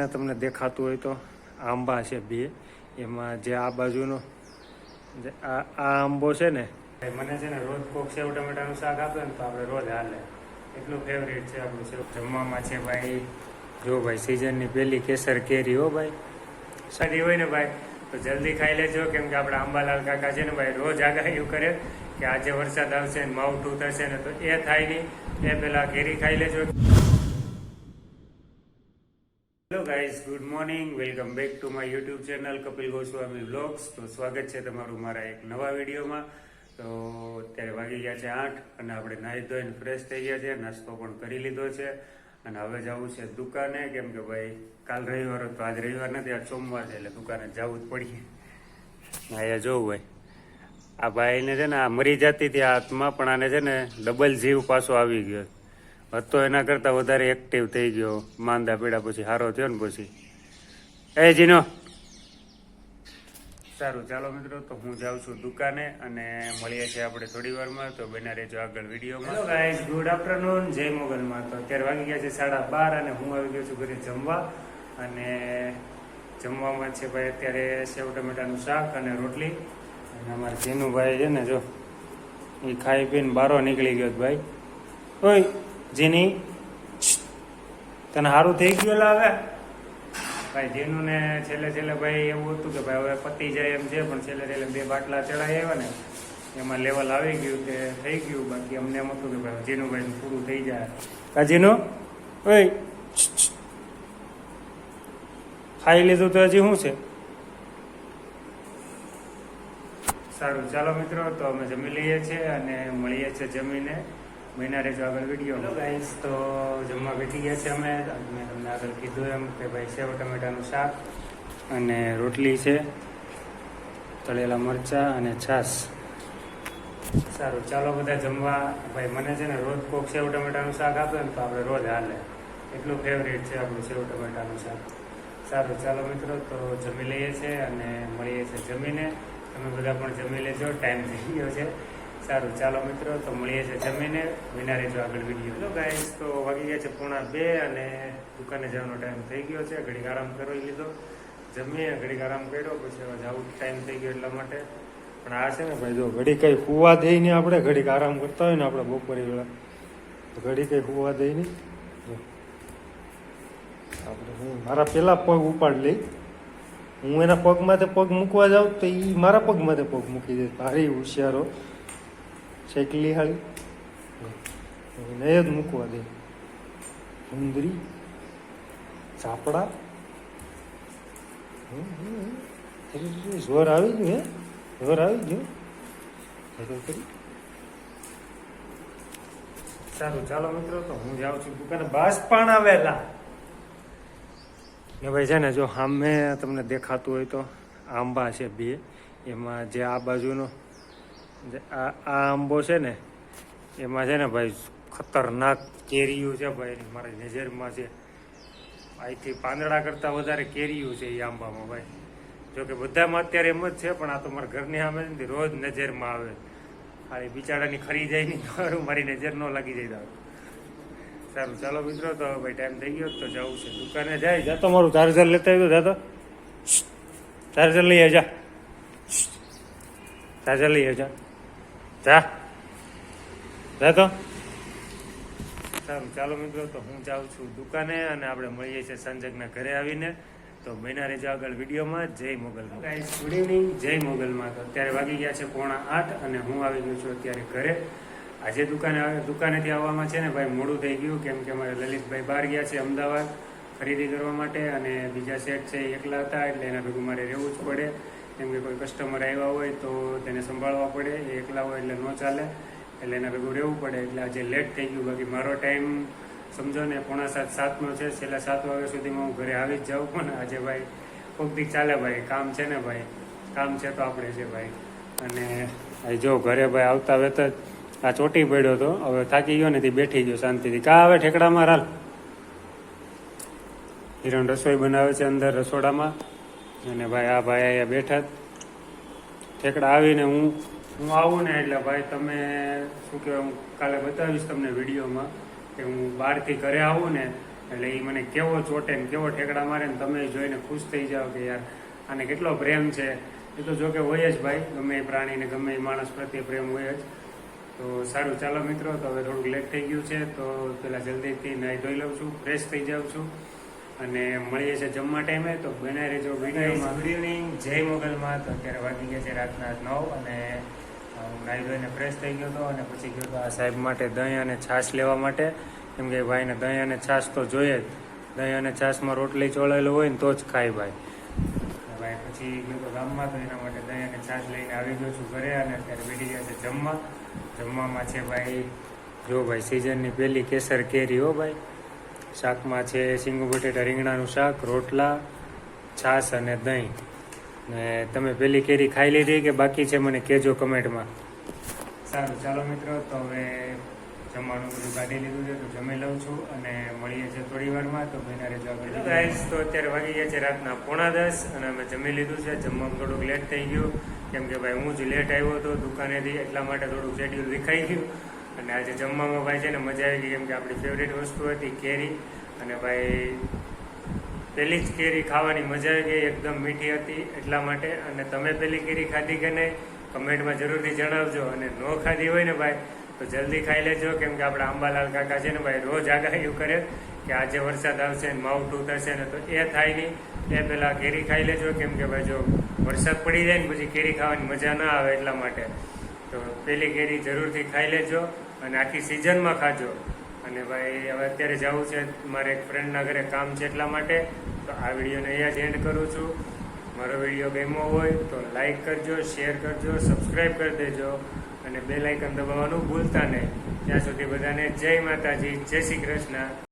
તમને દેખાતું હોય તો આંબા છે બે, એમાં જે આ બાજુનો જે આ આંબો છે ને, મને છે ને રોજ કોક સેવ ટમેટાનું શાક આપે ને તો આપણે રોજ હાલે, એટલું ફેવરેટ છે આપણું સેવ. જમવામાં છે ભાઈ, જો ભાઈ સિઝનની પહેલી કેસર કેરી હો ભાઈ, સારી હોય ને ભાઈ તો જલ્દી ખાઈ લેજો, કેમ કે આપણા આંબાલાલ કાકા છે ને ભાઈ રોજ આગાહી કરે કે આજે વરસાદ આવશે ને માવઠું થશે ને, તો એ થાય નહીં એ પહેલાં કેરી ખાઈ લેજો. Hello guys, good morning, welcome back to my YouTube channel Kapil Goswami vlogs. તો સ્વાગત છે તમારું મારા એક નવા વિડીયોમાં. તો અત્યારે વાગી ગયા છે 8 અને આપણે નાહી ધોઈને ફ્રેશ થઈ ગયા છે, નાસ્તો પણ કરી લીધો છે અને હવે જવું છે દુકાને, કેમ કે ભાઈ કાલ રવિવાર હતો, આજ રવિવાર નથી, આજ સોમવાર છે એટલે દુકાને જવું જ પડીએ. અહીંયા જોવું ભાઈ, આ ભાઈને છે ને આ મરી જતી હતી હાથમાં, પણ આને છે ને ડબલ જીવ પાછો આવી ગયો હતો, એના કરતાં વધારે એક્ટિવ થઈ ગયો માંદા પીડા પછી, સારો થયો ને પછી. એ જીનો સારું, ચાલો મિત્રો, તો હું જાઉં છું દુકાને અને મળીએ છીએ આપણે થોડી વારમાં, તો બના રહેજો આગળ વિડીયોમાં. હેલો ગાઈઝ, ગુડ આફ્ટરનૂન, જય મોગલમાં. તો અત્યારે વાગી ગયા છે 12:30 અને હું આવી ગયો છું ઘરે જમવા, અને જમવામાં છે ભાઈ અત્યારે સેવ ટમેટાનું શાક અને રોટલી. અને અમારે જીનુભાઈ છે ને, જો એ ખાઈ પીને બારો નીકળી ગયો ભાઈ. ઓય જીની, તને સારું થઈ ગયું લાવે ભાઈ? જીનું ને છેલ્લે ભાઈ એવું હતું કે ભાઈ હવે પતી જાય એમ છે, પણ છેલ્લે 2 બાટલા ચડાઈ આવ્યા ને એમાં લેવલ આવી ગયું કે થઈ ગયું. બાકી અમને એમ હતું કે ભાઈ જીનુભાઈ પૂરું થઈ જાય. કા જીનું, ઓય ખાઈ લીધું તો હજી શું છે? સારું, ચાલો મિત્રો, તો અમે જમી લઈએ છીએ અને મળીએ છીએ જમીને, મહિના રહેજો આગળ વિડીયો. હેલો ગાઈઝ, તો જમવા બેઠી ગયા છે અમે. મેં તમને આગળ કીધું એમ કે ભાઈ સેવ ટમેટાનું શાક અને રોટલી છે, તળેલા મરચાં અને છાશ. સારું, ચાલો બધા જમવા. ભાઈ મને છે ને રોજ કોક સેવ ટમેટાનું શાક આપે ને તો આપણે રોજ હાલે, એટલું ફેવરેટ છે આપણું સેવ ટમેટાનું શાક. સારું, ચાલો મિત્રો, તો જમી લઈએ છીએ અને મળીએ છીએ જમીને. તમે બધા પણ જમી લેજો, ટાઈમ થઈ ગયો છે. સારું, ચાલો મિત્રો, તો મળીએ છીએ જમીને, વિના રહેજો આગળ વિડીયો. હેલો ગાઈઝ, તો વાગી ગયા છે 1:45 અને દુકાને જવાનો ટાઈમ થઈ ગયો છે. ઘડીક આરામ કરી લીધો, જમીએ ઘડીક આરામ કર્યો, પછી હવે જવું ટાઈમ થઈ ગયો એટલા માટે. પણ આ છે ને ભાઈ, જો ઘડી કંઈ હુવા દઈ નહીં, આપણે ઘડીક આરામ કરતા હોય ને આપણે બપોરે વેળા, તો ઘડી કંઈ હુવા દઈ નહીં. આપણે મારા પેલા પગ ઉપાડી લઈ, હું એના પગમાં પગ મૂકવા જાઉં તો એ મારા પગમાં પગ મૂકી દે. ભારી હોશિયારો શેકલી હાળી નહીં જ મૂકવા દે. સુંદરી ચાપડા, જોર આવી ગયું, હે જોર આવી ગયું. સારું, ચાલો મિત્રો, તો હું જાઉં છું દુકાને. બાસ પણ આવેલા ને ભાઈ છે ને, જો સામે તમને દેખાતું હોય તો આંબા છે બે, એમાં જે આ બાજુનો જે આ આંબો છે ને, એમાં છે ને ભાઈ ખતરનાક કેરીયું છે ભાઈ, મારી નજરમાં છે. અહીંથી પાંદડા કરતાં વધારે કેરીયું છે એ આંબામાં ભાઈ. જોકે બધામાં અત્યારે એમ જ છે, પણ આ તો મારા ઘરની સામે નથી, રોજ નજરમાં આવે. ખાલી બિચારાની ખરી જાય નહીં તો મારી નજર ન લાગી જાય. સારું, ચાલો મિત્રો, તો ભાઈ ટાઈમ થઈ ગયો તો જવું છે દુકાને. જાય જાતો, મારું ચાર્જર લેતા આવ્યો, જાતો ચાર્જર લઈ આવજા, ચાર્જર લઈ આવજા, જા જાતો. સારું, ચાલો મિત્રો, તો હું જાઉં છું દુકાને અને આપણે મળીએ છીએ સંજકના ઘરે આવીને. તો બન્યા રહેજો આગળ વિડીયોમાં. જય મોગલમાં. ગાઈઝ, ગુડ ઇવનિંગ, જય મોગલમાં. તો અત્યારે વાગી ગયા છે 7:45 અને હું આવી ગયો છું અત્યારે ઘરે. આજે દુકાનેથી આવવામાં છે ને ભાઈ મોડું થઈ ગયું, કેમ કે અમારે લલિતભાઈ બહાર ગયા છે અમદાવાદ ખરીદી કરવા માટે, અને બીજા શેઠ છે એકલા હતા, એટલે એના ભેગું મારે રહેવું જ પડે, કેમ કે કોઈ કસ્ટમર આવ્યા હોય તો તેને સંભાળવા પડે. એ એકલા હોય એટલે ન ચાલે, એટલે એના ભેગું રહેવું પડે. એટલે આજે લેટ થઈ ગયું. બાકી મારો ટાઈમ સમજો ને 6:45-7નો છે, છેલ્લા 7 વાગ્યા સુધીમાં હું ઘરે આવી જ જાઉં. પણ આજે ભાઈ કોક દી ચાલે ભાઈ, કામ છે ને ભાઈ, કામ છે તો આપણે છે ભાઈ. અને જો ઘરે ભાઈ આવતા વેત જ આ ચોટી પડ્યો હતો, હવે થાકી ગયો ને તે બેઠી ગયો શાંતિથી. કા આવે ઠેકડામાં રાલ? હિરણ રસોઈ બનાવે છે અંદર રસોડામાં, અને ભાઈ આ ભાઈ અહીંયા બેઠા ઠેકડા. આવીને હું આવું ને એટલે ભાઈ તમે શું કહેવાય, હું કાલે બતાવીશ તમને વિડીયોમાં કે હું બહારથી ઘરે આવું ને એટલે એ મને કેવો ચોટે ને કેવો ઠેકડા મારે ને તમે જોઈને ખુશ થઈ જાઓ કે યાર આને કેટલો પ્રેમ છે. એ તો જોકે હોય જ ભાઈ, ગમે એ પ્રાણીને ગમે એ માણસ પ્રત્યે પ્રેમ હોય જ. તો સારું ચાલો મિત્રો, તો હવે થોડુંક લેટ થઈ ગયું છે તો પેલા જલ્દીથી નાહી ધોઈ લઉં છું, ફ્રેશ થઈ જાઉં છું અને મળીએ છીએ જમવા ટાઈમે. તો બને રહેજો વિડીયોમાં. ગુડ ઇવનિંગ, જય મોગલમાં. તો અત્યારે વાગી ગયા છે રાતના 9 અને હું નાહી ધોઈને ફ્રેશ થઈ ગયો હતો અને પછી ગયો હતો આ સાહેબ માટે દહીં અને છાશ લેવા માટે, કેમ કે ભાઈને દહીં અને છાશ તો જોઈએ જ. દહીં અને છાશમાં રોટલી ચોળેલું હોય ને તો જ ખાય ભાઈ. ભાઈ પછી ગયો તો ગામમાં, તો એના માટે દહીં અને છાશ લઈને આવી ગયો છું ઘરે અને અત્યારે બેઠી ગયા છે જમવા. જમવામાં છે ભાઈ, જો ભાઈ સિઝનની પહેલી કેસર કેરી હો ભાઈ. શાકમાં છે સિંગુ બટેટા રીંગણાનું શાક, રોટલા, છાશ અને દહીં. ને તમે પેલી કેરી ખાઈ લીધી કે બાકી છે મને કહેજો કમેન્ટમાં. સારું ચાલો મિત્રો, તો હવે જમવાનું બધું કાઢી લીધું છે તો જમી લઉં છું અને મળીએ છીએ થોડી વારમાં. તો બના રહેજો આગળ ગાઈસ. તો અત્યારે વાગી ગયા છે રાતના 9:45 અને અમે જમી લીધું છે. જમવામાં થોડુંક લેટ થઈ ગયું કેમ કે ભાઈ હું જ લેટ આવ્યો હતો દુકાનેથી, એટલા માટે થોડુંક શેડ્યુલ વિખાઈ ગયું. અને આજે જમવામાં ભાઈ છે ને મજા આવી ગઈ, કેમ કે આપણી ફેવરેટ વસ્તુ હતી કેરી. અને ભાઈ પહેલી જ કેરી ખાવાની મજા આવી ગઈ, એકદમ મીઠી હતી એટલા માટે. અને તમે પહેલી કેરી ખાધી કે નહીં કમેન્ટમાં જરૂરથી જણાવજો, અને ન ખાધી હોય ને ભાઈ તો જલ્દી ખાઈ લેજો, કેમ કે આપણા અંબાલાલ કાકા છે ને ભાઈ રોજ આગાહી કરે કે આજે વરસાદ આવશે ને માવઠું થશે ને, તો એ થાય નહીં. એ પહેલાં કેરી ખાઈ લેજો, કેમ કે ભાઈ જો વરસાદ પડી જાય ને પછી કેરી ખાવાની મજા ના આવે એટલા માટે. તો પહેલી કેરી જરૂરથી ખાઈ લેજો અને આખી સિઝનમાં ખાજો. અને ભાઈ હવે અત્યારે જવું છે મારે એક ફ્રેન્ડના ઘરે કામ છે એટલા માટે. તો આ વિડીયોને અહીંયા જ એન્ડ કરું છું. મારો વિડીયો ગમ્યો હોય તો લાઈક કરજો, શેર કરજો, સબસ્ક્રાઈબ કરી દેજો અને બેલ આઇકન દબાવવાનું ભૂલતા નહીં. ત્યાં સુધી બધાને જય માતાજી, જય શ્રી કૃષ્ણ.